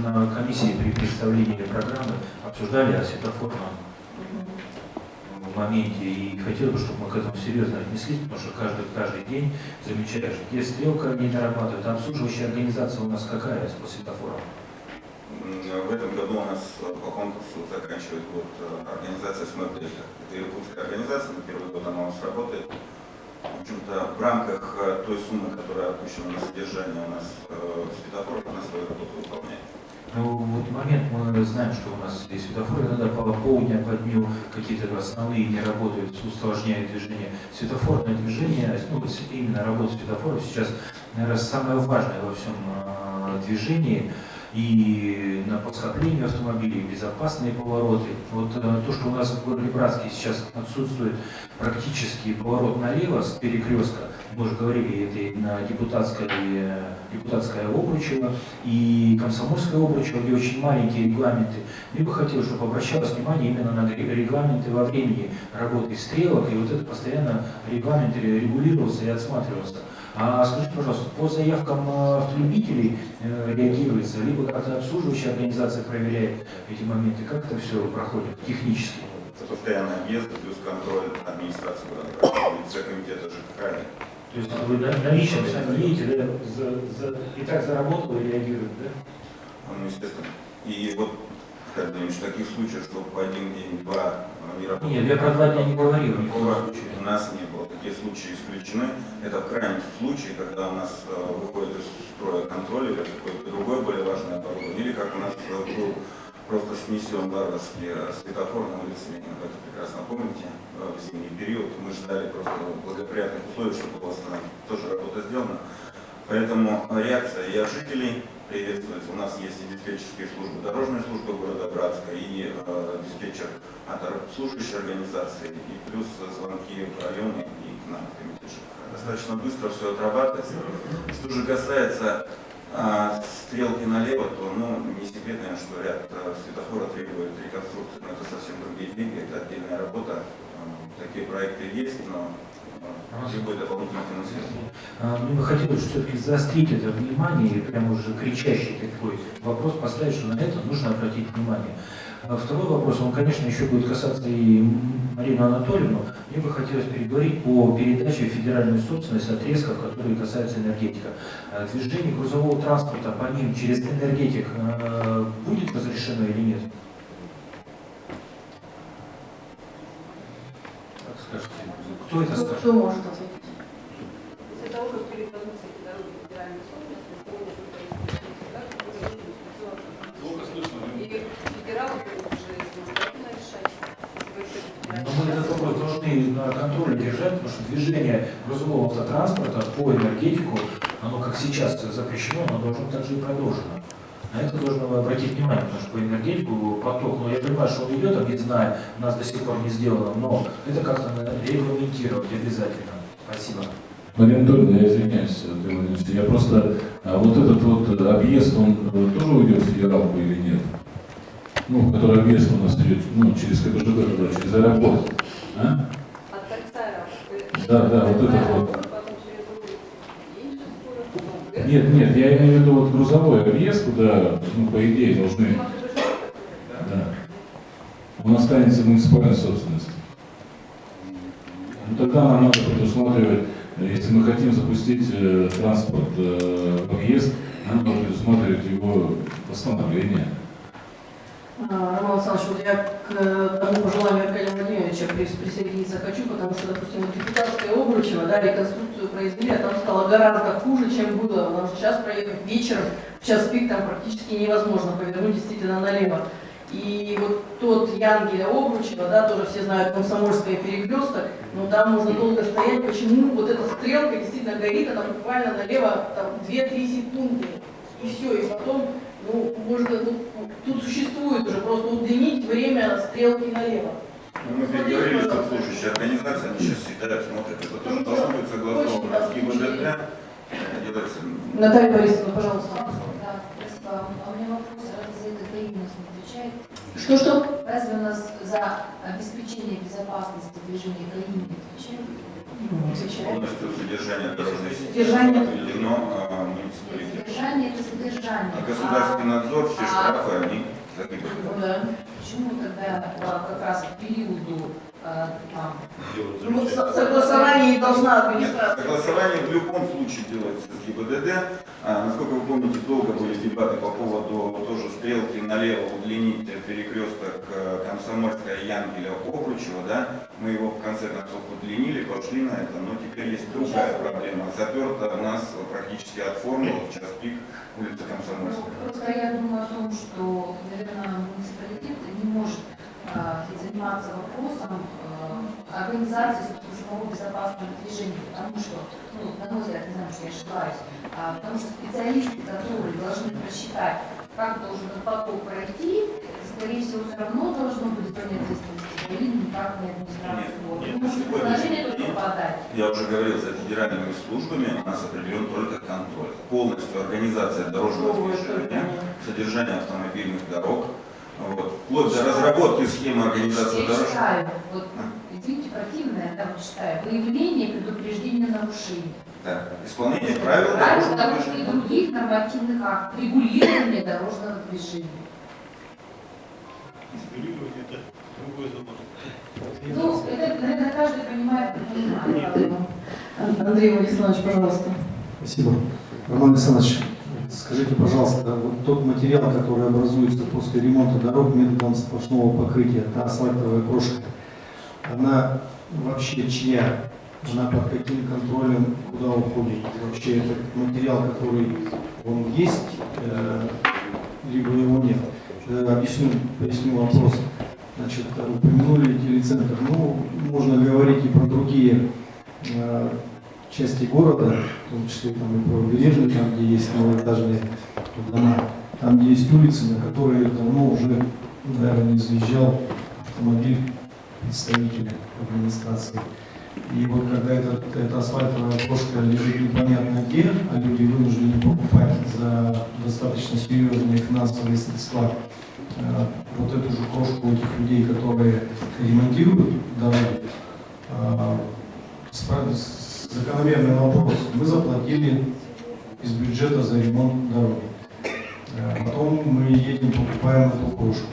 на комиссии при представлении программы обсуждали о светофорном моменте, и хотел бы, чтобы мы к этому серьезно отнеслись, потому что каждый день замечаешь, где стрелка не дорабатывает, обслуживающая организация у нас какая по светофорам? В этом году у нас по конкурсу заканчивает год организация СМЭП-Дельта. Это иркутская организация, на первый год она у нас работает. В общем-то, в рамках той суммы, которая отпущена на содержание у нас светофоров, она свою работу выполняет. Ну, вот момент, мы знаем, что у нас здесь светофоры иногда по полдня, по дню какие-то основные не работают, усложняют движение. Светофорное движение, ну, именно работа светофоров сейчас, наверное, самое важное во всем движении. И на подскоплении автомобилей, безопасные повороты. Вот то, что у нас в городе Братске сейчас отсутствует практически поворот налево с перекрестка, мы уже говорили, это и на депутатское Обручево и Комсомольское Обручево, где очень маленькие регламенты. Мне бы хотелось, чтобы обращалось внимание именно на регламенты во времени работы стрелок, и вот это постоянно регламент регулировался и отсматривался. А скажите, пожалуйста, по заявкам автолюбителей реагируется, либо как-то обслуживающая организация проверяет эти моменты, как это все проходит технически? Это постоянный объезд плюс контроль администрации города, комитета ЖКХ. То есть вы наличием сами едете, да, и так заработало и реагирует, да? Ну, естественно. И вот, как думаешь, в таких случаях, что по один день, два не работают. Нет, я про 2 дня не говорил. У нас не было. Такие случаи исключены. Это в крайнем случае, когда у нас выходит из строя контроль или какое-то другое более важное оборудование, или как у нас был просто снесен варварский светофор на улице Ленина. Вы это прекрасно помните. В зимний период мы ждали просто благоприятных условий, чтобы была тоже работа сделана. Поэтому реакция и от жителей приветствуется. У нас есть и диспетчерские службы, дорожная служба города Братска, и диспетчер от обслуживающей организации, и плюс звонки в районы и к нам в комитет ЖКХ. Достаточно быстро все отрабатывается. Что же касается стрелки налево, то не секрет, наверное, что ряд светофора требует реконструкции, но это совсем другие деньги, это отдельная работа. Такие проекты есть, но требует дополнительного финансирования. Мне бы хотелось все-таки заострить это внимание и прямо уже кричащий такой вопрос поставить, что на это нужно обратить внимание. Второй вопрос, он, конечно, еще будет касаться и Марины Анатольевны. Мне бы хотелось переговорить по передаче федеральной собственности отрезков, которые касаются энергетика. Движение грузового транспорта по ним через энергетик будет разрешено или нет? Как скажете? Кто это скажет? Кто может ответить? После того, как передадутся эти дороги федеральной собственности, сегодня и федералы будут уже самостоятельно решать. Но мы этот вопрос должны на контроле держать, потому что движение грузового автотранспорта по энергетику, оно как сейчас запрещено, оно должно также и продолжено. На это должно обратить внимание, потому что по энергетику поток, я понимаю, что он идет, не знаю, у нас до сих пор не сделано, но это как-то регламентировать обязательно. Спасибо. Марина Анатольевна, я извиняюсь, я просто, вот этот вот объезд, он тоже уйдет в федералку или нет? Который объезд у нас идет, через КПЖБ туда, через аэропорт. А? От кольца аэропорта. Да, вот этот вот. Нет, я имею в виду вот грузовой объезд, куда, по идее, должны. Да. Он останется в муниципальной собственности. Тогда нам надо предусматривать, если мы хотим запустить транспорт в объезд, нам надо предусматривать его восстановление. Роман Александрович, вот я к тому пожеланию Аркадия Владимировича присоединиться хочу, потому что, допустим, депутатское Обручево, реконструкцию произвели, а там стало гораздо хуже, чем было. Потому что сейчас проехать вечером, в час пик там практически невозможно повернуть действительно налево. И вот тот Янгеля Обручева, тоже все знают, Комсомольское перекресток, но там можно долго стоять, почему вот эта стрелка действительно горит, она буквально налево 2-3 секунды, и все, и потом, можно, тут существует уже просто удлинить время стрелки налево. Мы переговорили с обслуживающей организацией, они сейчас считают, смотрят, это тоже должно быть согласовано с ГИБДД. Наталья Борисовна, пожалуйста. Да, спасибо. У меня вопрос, разве за это ГАИ нас не отвечает? Что? Разве у нас за обеспечение безопасности движения ГАИ не отвечает? Полностью содержание дорожной сети Содержание. определено муниципалитетом. Содержание – это содержание. Государственный надзор, все, что за ГИБДД. Ну да. Почему тогда как раз к периоду там, Ну, согласование должна Нет, администрация. согласование в любом случае делается с ГИБДД. Насколько вы помните, долго были дебаты по поводу тоже стрелки налево удлинить перекресток Комсомольская, Янгеля, Обручева, да? Мы его в конце концов удлинили, пошли на это, но теперь есть другая проблема. Заперта у нас практически от формулы в час пик улица Комсомольская. просто я думаю о том, что, наверное, муниципалитет не может заниматься вопросом организации самого безопасного движения, потому что, ну, на мой взгляд, не знаю, что я ошибаюсь, потому что специалисты, которые должны просчитать, как должен этот поток пройти, скорее всего, все равно должно быть зоне ответственности, или никак не администрация города. Потому что предложение только подать. Я уже говорил, за федеральными службами у нас определен только контроль. Полностью организация дорожного движения, содержание автомобильных дорог, вот, вплоть до разработки схемы организации Я дорожных. читаю, вот, извините, противное, я там читаю, выявление и предупреждение нарушений. Да. Исполнение правил Правил дорожного дорожных и движения. других нормативных актов, регулирование дорожного движения. Это другой закон. Ну, это, наверное, каждый понимает, Андрей Владиславович, пожалуйста. Спасибо. Роман Александрович, скажите, пожалуйста, вот тот материал, который образуется после ремонта дорог методом сплошного покрытия, это асфальтовая крошка, она вообще чья? Она под каким контролем, куда уходит? Вообще этот материал, который он есть, либо его нет? Поясню вопрос. Значит, упомянули телецентр. Ну, можно говорить и про другие части города, в том числе там и про побережье, там, где есть малоэтажные дома, там, где есть улицы, на которые давно уже, наверное, не заезжал автомобиль представителя администрации. И вот когда эта асфальтовая крошка лежит непонятно где, а люди вынуждены покупать за достаточно серьезные финансовые средства вот эту же крошку этих людей, которые ремонтируют дороги, закономерный вопрос. Вы заплатили из бюджета за ремонт дороги. Потом мы едем, покупаем эту крошку.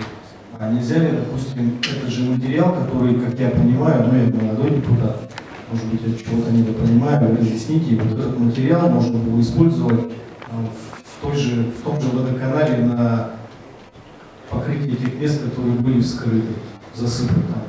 А нельзя ли, допустим, этот же материал, который, как я понимаю, ну, я молодой депутат, может быть, я чего-то недопонимаю, разъясните, вот этот материал можно было использовать в том же водоканале на покрытие этих мест, которые были вскрыты, засыпаны там.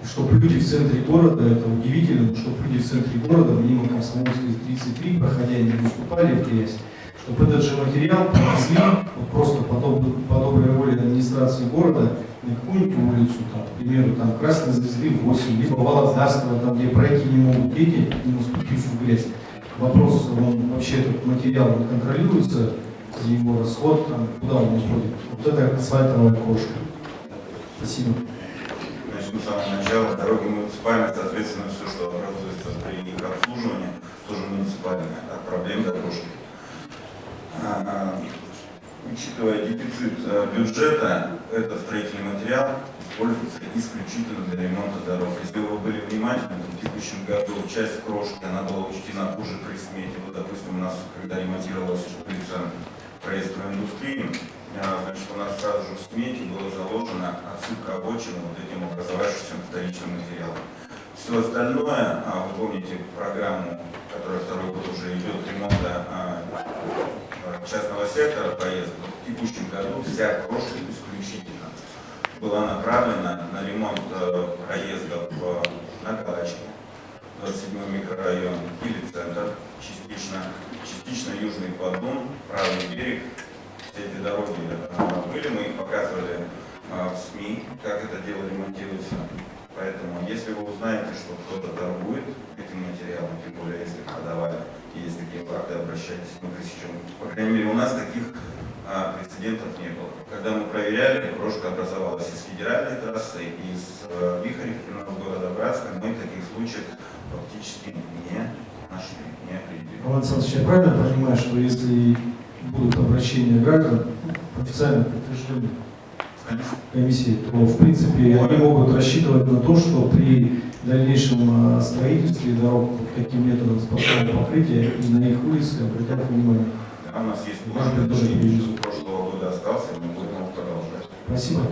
Чтобы люди в центре города, это удивительно, чтобы люди в центре города, мимо Комсомольской 33, проходя, не выступали в грязь, чтобы этот же материал привезли, вот просто по доброй воле администрации города, на какую-нибудь улицу, там, к примеру, там, Красной Звезды 8, либо Володарского, там, где пройти не могут дети, не наступив в грязь. Вопрос, он вообще этот материал он контролируется, его расход, там, куда он уходит. Вот это асфальтовая крошка. Спасибо. Начну с самого начала. Дороги муниципальные, соответственно, все, что образуется при их обслуживании, тоже муниципальное. От проблем до крошки. Учитывая дефицит бюджета, этот строительный материал используется исключительно для ремонта дорог. Если вы были внимательны, то в текущем году часть крошки она была учтена позже при смете. Вот, допустим, у нас, когда ремонтировалась улица проезда в индустрии, значит, у нас сразу же в смете была заложена отсыпка обочин вот этим образовавшимся вторичным материалом. Все остальное, вы помните программу, которая второй год уже идет, ремонта частного сектора проезда, в текущем году вся крошка исключительно была направлена на ремонт проездов на Калачке, 27-й микрорайон или центр, частично южный поддон, правый берег. Все эти дороги были, мы их показывали в СМИ, как это дело ремонтируется. Поэтому, если вы узнаете, что кто-то торгует этим материалом, тем более, если продавали, и есть такие факты, обращайтесь, мы пресечем. По крайней мере, у нас таких прецедентов не было. Когда мы проверяли, крошка образовалась из федеральной трассы, из Вихоревки города Братска, мы таких случаев фактически не нашли, не определили. Роман Александрович, я правильно понимаю, что если будут обращения граждан, официально подтверждены комиссии, то в принципе они могут рассчитывать на то, что при дальнейшем строительстве дорог таким методом сплошного покрытия и на их улице обратят внимание. Да, у нас есть план, который прошлого года остался, и мы будем его продолжать. Спасибо.